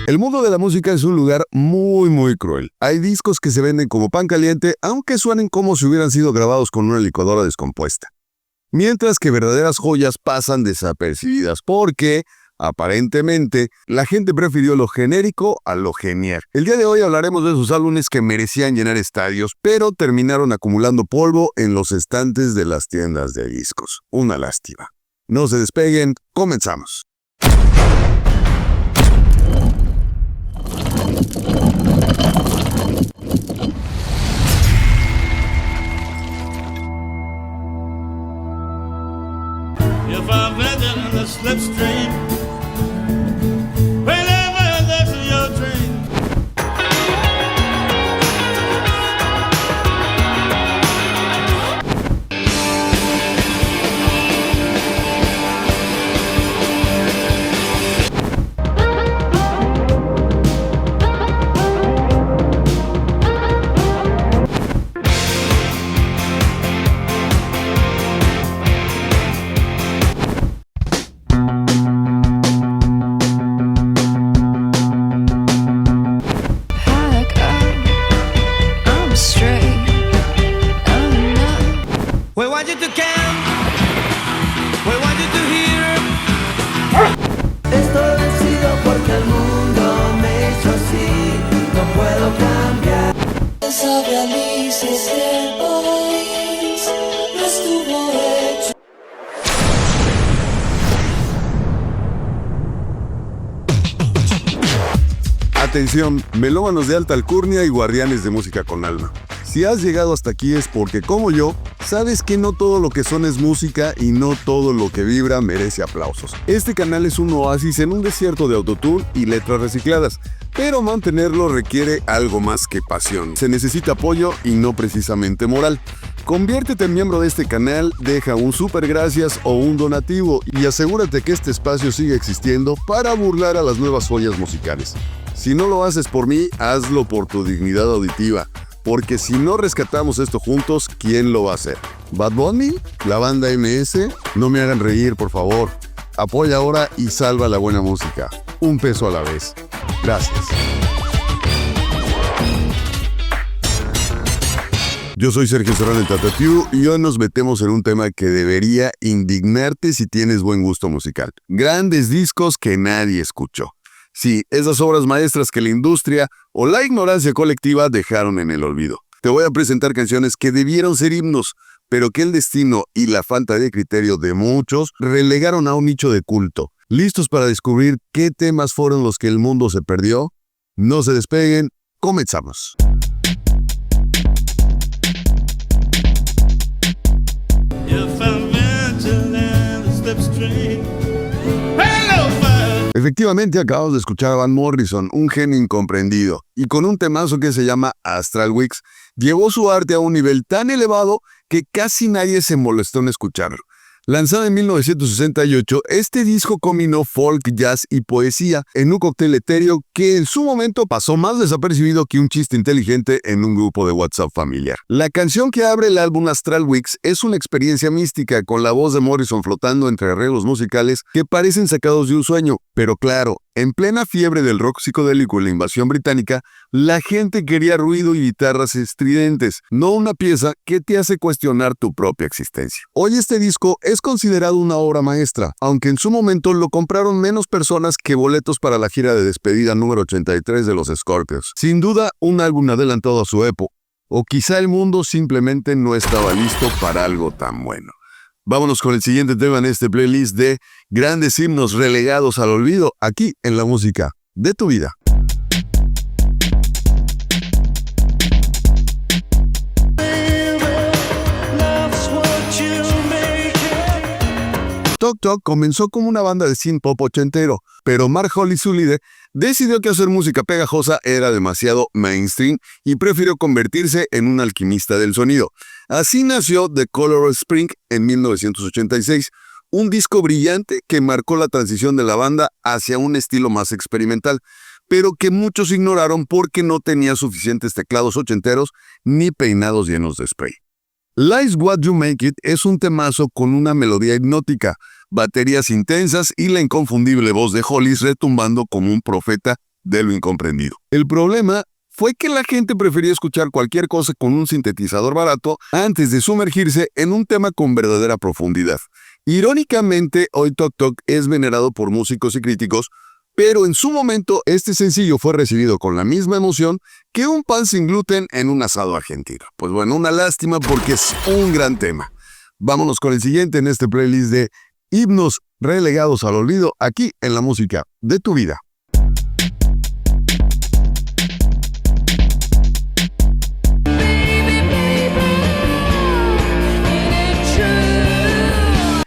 El mundo de la música es un lugar muy cruel. Hay discos que se venden como pan caliente, aunque suenen como si hubieran sido grabados con una licuadora descompuesta. Mientras que verdaderas joyas pasan desapercibidas porque, aparentemente, la gente prefirió lo genérico a lo genial. El día de hoy hablaremos de esos álbumes que merecían llenar estadios, pero terminaron acumulando polvo en los estantes de las tiendas de discos. Una lástima. No se despeguen, comenzamos. If I'm landing in the slipstream, whenever there's your dream. We want you to count, we want you to hear. Estoy vencido porque el mundo me hizo así, no puedo cambiar. Sabe a mí si este país no estuvo hecho. Atención, melómanos de alta alcurnia y guardianes de música con alma. Si has llegado hasta aquí es porque, como yo, sabes que no todo lo que suena es música y no todo lo que vibra merece aplausos. Este canal es un oasis en un desierto de autotune y letras recicladas, pero mantenerlo requiere algo más que pasión. Se necesita apoyo y no precisamente moral. Conviértete en miembro de este canal, deja un super gracias o un donativo y asegúrate que este espacio siga existiendo para burlar a las nuevas joyas musicales. Si no lo haces por mí, hazlo por tu dignidad auditiva. Porque si no rescatamos esto juntos, ¿quién lo va a hacer? ¿Bad Bunny? ¿La banda MS? No me hagan reír, por favor. Apoya ahora y salva la buena música. Un peso a la vez. Gracias. Yo soy Sergio Serrano el Tatatiu y hoy nos metemos en un tema que debería indignarte si tienes buen gusto musical. Grandes discos que nadie escuchó. Sí, esas obras maestras que la industria o la ignorancia colectiva dejaron en el olvido. Te voy a presentar canciones que debieron ser himnos, pero que el destino y la falta de criterio de muchos relegaron a un nicho de culto. ¿Listos para descubrir qué temas fueron los que el mundo se perdió? No se despeguen, comenzamos. If I'm venturing in the slipstream. Efectivamente, acabamos de escuchar a Van Morrison, un genio incomprendido, y con un temazo que se llama Astral Weeks, llevó su arte a un nivel tan elevado que casi nadie se molestó en escucharlo. Lanzado en 1968, este disco combinó folk, jazz y poesía en un cóctel etéreo que en su momento pasó más desapercibido que un chiste inteligente en un grupo de WhatsApp familiar. La canción que abre el álbum Astral Weeks es una experiencia mística con la voz de Morrison flotando entre arreglos musicales que parecen sacados de un sueño, pero claro, en plena fiebre del rock psicodélico y la invasión británica, la gente quería ruido y guitarras estridentes, no una pieza que te hace cuestionar tu propia existencia. Hoy este disco es considerado una obra maestra, aunque en su momento lo compraron menos personas que boletos para la gira de despedida número 83 de los Scorpions. Sin duda, un álbum adelantado a su época, o quizá el mundo simplemente no estaba listo para algo tan bueno. Vámonos con el siguiente tema en este playlist de grandes himnos relegados al olvido, aquí en la música de tu vida. Tok Tok comenzó como una banda de synth pop ochentero, pero Mark Holly Zulide decidió que hacer música pegajosa era demasiado mainstream y prefirió convertirse en un alquimista del sonido. Así nació The Color of Spring en 1986, un disco brillante que marcó la transición de la banda hacia un estilo más experimental, pero que muchos ignoraron porque no tenía suficientes teclados ochenteros ni peinados llenos de spray. Life's What You Make It es un temazo con una melodía hipnótica, baterías intensas y la inconfundible voz de Hollis retumbando como un profeta de lo incomprendido. El problema fue que la gente prefería escuchar cualquier cosa con un sintetizador barato antes de sumergirse en un tema con verdadera profundidad. Irónicamente, hoy Tok Tok es venerado por músicos y críticos, pero en su momento este sencillo fue recibido con la misma emoción que un pan sin gluten en un asado argentino. Pues bueno, una lástima porque es un gran tema. Vámonos con el siguiente en este playlist de himnos relegados al olvido aquí en la música de tu vida.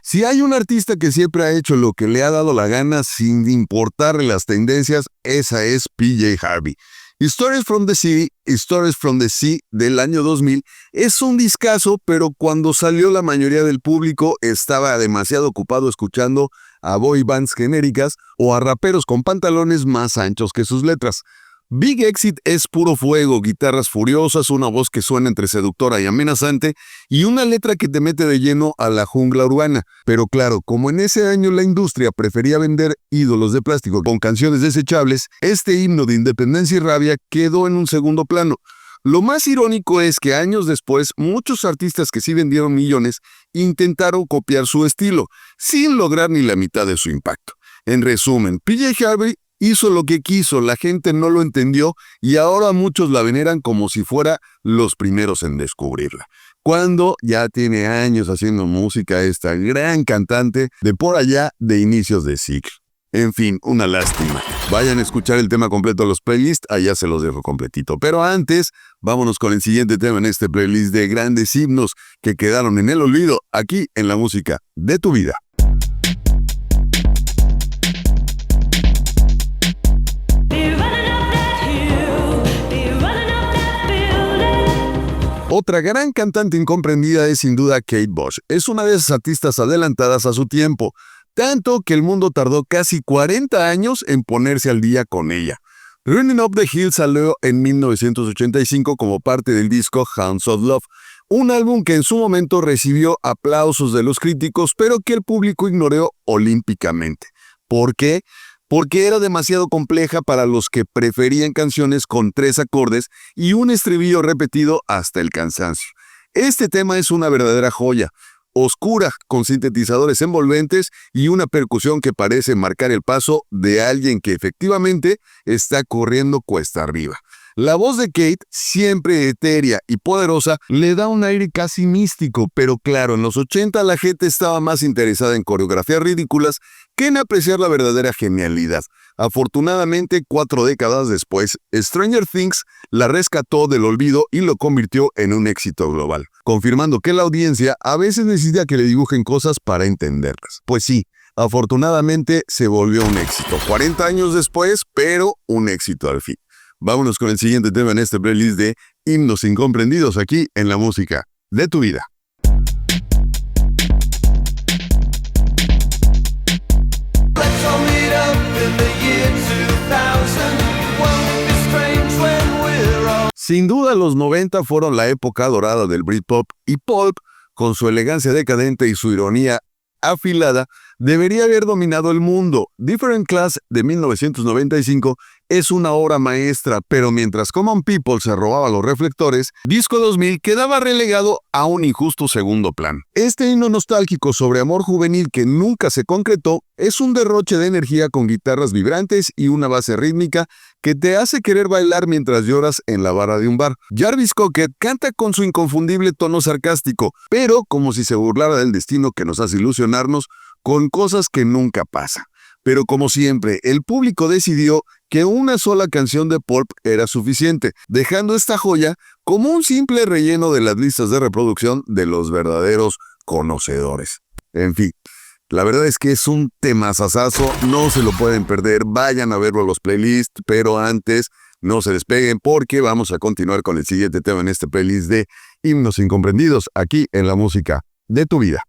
Si hay un artista que siempre ha hecho lo que le ha dado la gana sin importarle las tendencias, esa es PJ Harvey. Stories from the City, Stories from the Sea del año 2000 es un discazo, pero cuando salió la mayoría del público estaba demasiado ocupado escuchando a boy bands genéricas o a raperos con pantalones más anchos que sus letras. Big Exit es puro fuego, guitarras furiosas, una voz que suena entre seductora y amenazante y una letra que te mete de lleno a la jungla urbana. Pero claro, como en ese año la industria prefería vender ídolos de plástico con canciones desechables, este himno de independencia y rabia quedó en un segundo plano. Lo más irónico es que años después, muchos artistas que sí vendieron millones intentaron copiar su estilo, sin lograr ni la mitad de su impacto. En resumen, PJ Harvey hizo lo que quiso, la gente no lo entendió y ahora muchos la veneran como si fuera los primeros en descubrirla. Cuando ya tiene años haciendo música esta gran cantante de por allá de inicios de siglo. En fin, una lástima. Vayan a escuchar el tema completo de los playlists, allá se los dejo completito. Pero antes, vámonos con el siguiente tema en este playlist de grandes himnos que quedaron en el olvido aquí en la música de tu vida. Otra gran cantante incomprendida es sin duda Kate Bush. Es una de esas artistas adelantadas a su tiempo, tanto que el mundo tardó casi 40 años en ponerse al día con ella. Running Up the Hill salió en 1985 como parte del disco Hounds of Love, un álbum que en su momento recibió aplausos de los críticos, pero que el público ignoró olímpicamente. ¿Por qué? Porque era demasiado compleja para los que preferían canciones con 3 acordes y un estribillo repetido hasta el cansancio. Este tema es una verdadera joya, oscura, con sintetizadores envolventes y una percusión que parece marcar el paso de alguien que efectivamente está corriendo cuesta arriba. La voz de Kate, siempre etérea y poderosa, le da un aire casi místico, pero claro, en los 80 la gente estaba más interesada en coreografías ridículas que en apreciar la verdadera genialidad. Afortunadamente, 4 décadas después, Stranger Things la rescató del olvido y lo convirtió en un éxito global, confirmando que la audiencia a veces necesita que le dibujen cosas para entenderlas. Pues sí, afortunadamente se volvió un éxito, 40 años después, pero un éxito al fin. Vámonos con el siguiente tema en este playlist de himnos incomprendidos aquí en la música de tu vida. Sin duda los 90 fueron la época dorada del Britpop y Pulp, con su elegancia decadente y su ironía afilada, debería haber dominado el mundo. Different Class de 1995 es una obra maestra, pero mientras Common People se robaba los reflectores, Disco 2000 quedaba relegado a un injusto segundo plano. Este himno nostálgico sobre amor juvenil que nunca se concretó es un derroche de energía con guitarras vibrantes y una base rítmica que te hace querer bailar mientras lloras en la barra de un bar. Jarvis Cocker canta con su inconfundible tono sarcástico, pero como si se burlara del destino que nos hace ilusionarnos con cosas que nunca pasan. Pero como siempre, el público decidió que una sola canción de Pulp era suficiente, dejando esta joya como un simple relleno de las listas de reproducción de los verdaderos conocedores. En fin, la verdad es que es un temazazazo, no se lo pueden perder, vayan a verlo a los playlists, pero antes no se despeguen porque vamos a continuar con el siguiente tema en este playlist de himnos incomprendidos aquí en la música de tu vida.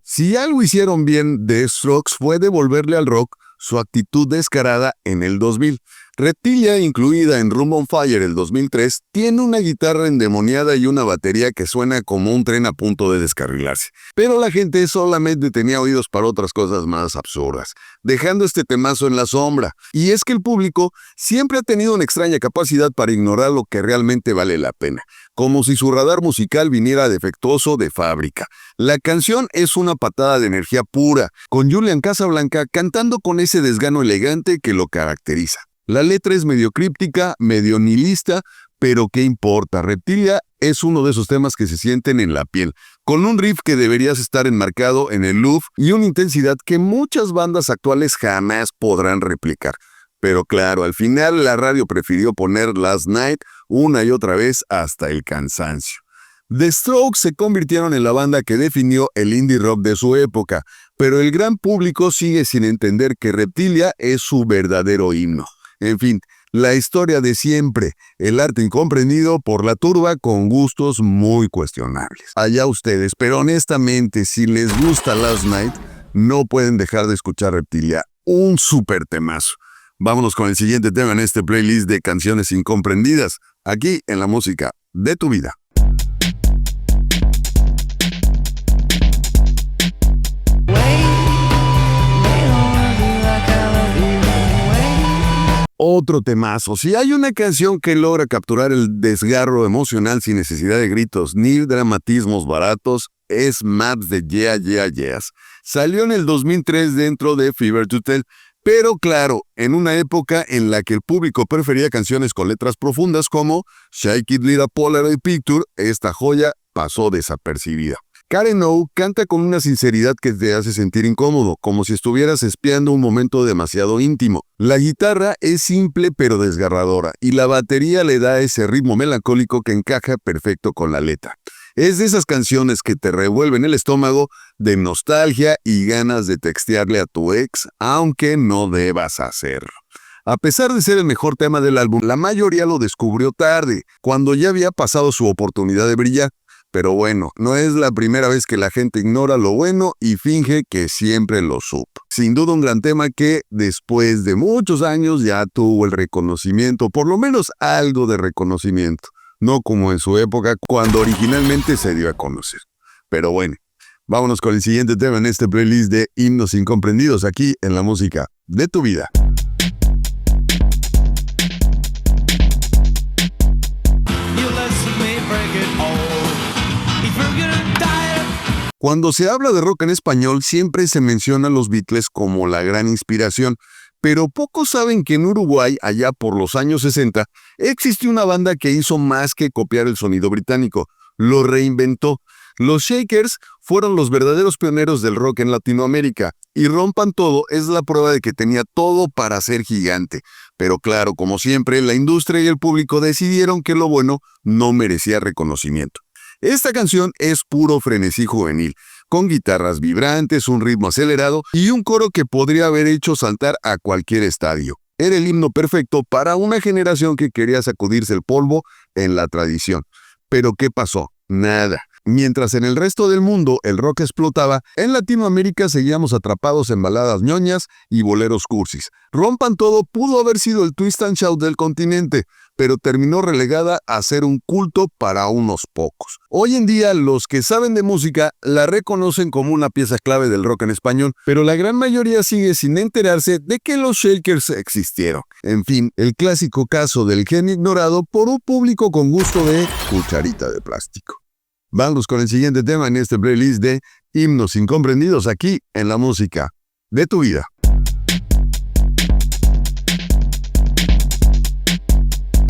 Si algo hicieron bien The Strokes fue devolverle al rock su actitud descarada en el 2000. Reptilia, incluida en Room on Fire el 2003, tiene una guitarra endemoniada y una batería que suena como un tren a punto de descarrilarse. Pero la gente solamente tenía oídos para otras cosas más absurdas, dejando este temazo en la sombra. Y es que el público siempre ha tenido una extraña capacidad para ignorar lo que realmente vale la pena, como si su radar musical viniera defectuoso de fábrica. La canción es una patada de energía pura, con Julian Casablanca cantando con ese desgano elegante que lo caracteriza. La letra es medio críptica, medio nihilista, pero ¿qué importa? Reptilia es uno de esos temas que se sienten en la piel, con un riff que deberías estar enmarcado en el loop y una intensidad que muchas bandas actuales jamás podrán replicar. Pero claro, al final la radio prefirió poner Last Night una y otra vez hasta el cansancio. The Strokes se convirtieron en la banda que definió el indie rock de su época, pero el gran público sigue sin entender que Reptilia es su verdadero himno. En fin, la historia de siempre, el arte incomprendido por la turba con gustos muy cuestionables. Allá ustedes, pero honestamente, si les gusta Last Night, no pueden dejar de escuchar Reptilia, un súper temazo. Vámonos con el siguiente tema en este playlist de canciones incomprendidas, aquí en la música de tu vida. Otro temazo. Si hay una canción que logra capturar el desgarro emocional sin necesidad de gritos ni dramatismos baratos, es Maps de Yeah Yeah Yeahs. Salió en el 2003 dentro de Fever to Tell, pero claro, en una época en la que el público prefería canciones con letras profundas como Shake It Little Polaroid Picture, esta joya pasó desapercibida. Karen O canta con una sinceridad que te hace sentir incómodo, como si estuvieras espiando un momento demasiado íntimo. La guitarra es simple pero desgarradora, y la batería le da ese ritmo melancólico que encaja perfecto con la letra. Es de esas canciones que te revuelven el estómago de nostalgia y ganas de textearle a tu ex, aunque no debas hacerlo. A pesar de ser el mejor tema del álbum, la mayoría lo descubrió tarde, cuando ya había pasado su oportunidad de brillar. Pero bueno, no es la primera vez que la gente ignora lo bueno y finge que siempre lo supo. Sin duda un gran tema que, después de muchos años, ya tuvo el reconocimiento, por lo menos algo de reconocimiento. No como en su época, cuando originalmente se dio a conocer. Pero bueno, vámonos con el siguiente tema en este playlist de himnos incomprendidos aquí en la música de tu vida. Cuando se habla de rock en español, siempre se menciona a los Beatles como la gran inspiración, pero pocos saben que en Uruguay, allá por los años 60, existió una banda que hizo más que copiar el sonido británico, lo reinventó. Los Shakers fueron los verdaderos pioneros del rock en Latinoamérica, y Rompan Todo es la prueba de que tenía todo para ser gigante. Pero claro, como siempre, la industria y el público decidieron que lo bueno no merecía reconocimiento. Esta canción es puro frenesí juvenil, con guitarras vibrantes, un ritmo acelerado y un coro que podría haber hecho saltar a cualquier estadio. Era el himno perfecto para una generación que quería sacudirse el polvo en la tradición. Pero ¿qué pasó? Nada. Mientras en el resto del mundo el rock explotaba, en Latinoamérica seguíamos atrapados en baladas ñoñas y boleros cursis. Rompan Todo pudo haber sido el twist and shout del continente, pero terminó relegada a ser un culto para unos pocos. Hoy en día los que saben de música la reconocen como una pieza clave del rock en español, pero la gran mayoría sigue sin enterarse de que los Shakers existieron. En fin, el clásico caso del genio ignorado por un público con gusto de cucharita de plástico. Vamos con el siguiente tema en este playlist de himnos incomprendidos aquí en la música de tu vida.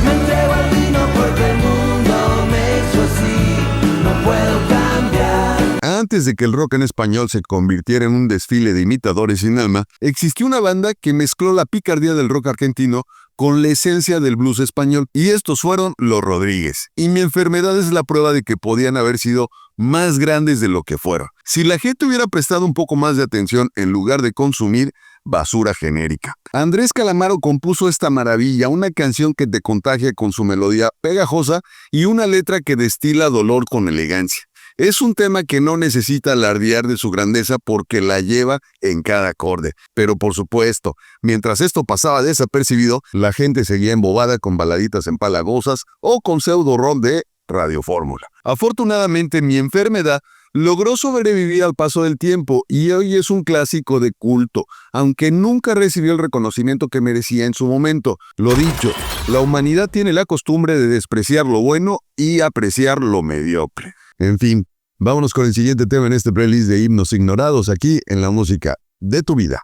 Me entrego al vino porque el mundo me hizo así, no puedo cambiar. Antes de que el rock en español se convirtiera en un desfile de imitadores sin alma, existió una banda que mezcló la picardía del rock argentino con la esencia del blues español, y estos fueron Los Rodríguez. Y mi enfermedad es la prueba de que podían haber sido más grandes de lo que fueron. Si la gente hubiera prestado un poco más de atención en lugar de consumir basura genérica. Andrés Calamaro compuso esta maravilla, una canción que te contagia con su melodía pegajosa y una letra que destila dolor con elegancia. Es un tema que no necesita alardear de su grandeza porque la lleva en cada acorde. Pero por supuesto, mientras esto pasaba desapercibido, la gente seguía embobada con baladitas empalagosas o con pseudo rock de Radio Fórmula. Afortunadamente, mi enfermedad logró sobrevivir al paso del tiempo y hoy es un clásico de culto, aunque nunca recibió el reconocimiento que merecía en su momento. Lo dicho, la humanidad tiene la costumbre de despreciar lo bueno y apreciar lo mediocre. En fin, vámonos con el siguiente tema en este playlist de himnos ignorados aquí en La Música de tu Vida.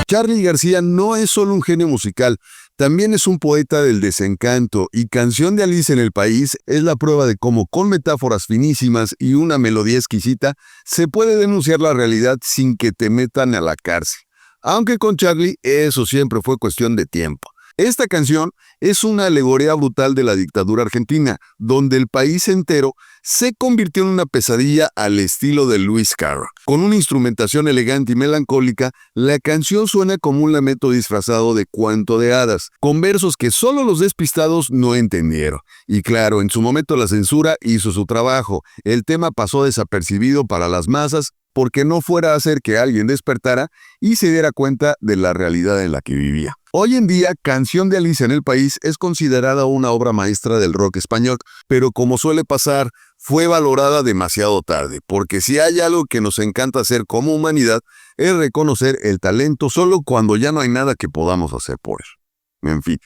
Charly García no es solo un genio musical, también es un poeta del desencanto, y Canción de Alice en el País es la prueba de cómo con metáforas finísimas y una melodía exquisita se puede denunciar la realidad sin que te metan a la cárcel. Aunque con Charly eso siempre fue cuestión de tiempo. Esta canción es una alegoría brutal de la dictadura argentina, donde el país entero se convirtió en una pesadilla al estilo de Lewis Carroll. Con una instrumentación elegante y melancólica, la canción suena como un lamento disfrazado de cuento de hadas, con versos que solo los despistados no entendieron. Y claro, en su momento la censura hizo su trabajo. El tema pasó desapercibido para las masas porque no fuera a hacer que alguien despertara y se diera cuenta de la realidad en la que vivía. Hoy en día, Canción de Alice en el País es considerada una obra maestra del rock español, pero como suele pasar, fue valorada demasiado tarde, porque si hay algo que nos encanta hacer como humanidad, es reconocer el talento solo cuando ya no hay nada que podamos hacer por él. En fin,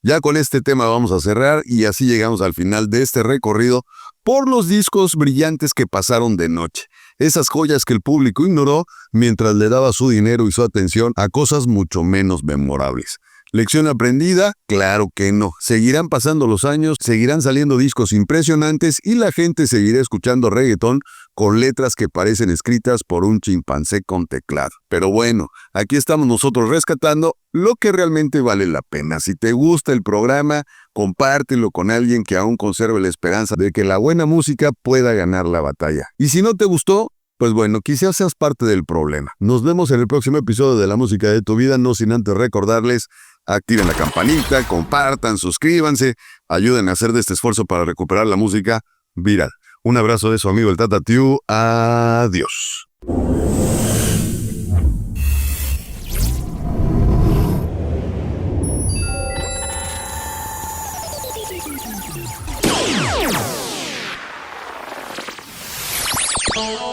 ya con este tema vamos a cerrar y así llegamos al final de este recorrido por los discos brillantes que pasaron de noche. Esas joyas que el público ignoró mientras le daba su dinero y su atención a cosas mucho menos memorables. ¿Lección aprendida? Claro que no. Seguirán pasando los años, seguirán saliendo discos impresionantes y la gente seguirá escuchando reggaetón con letras que parecen escritas por un chimpancé con teclado. Pero bueno, aquí estamos nosotros rescatando lo que realmente vale la pena. Si te gusta el programa, compártelo con alguien que aún conserve la esperanza de que la buena música pueda ganar la batalla. Y si no te gustó, pues bueno, quizás seas parte del problema. Nos vemos en el próximo episodio de La Música de tu Vida, no sin antes recordarles, activen la campanita, compartan, suscríbanse, ayuden a hacer de este esfuerzo para recuperar la música viral. Un abrazo de su amigo el Tata Tiu. Adiós. Oh.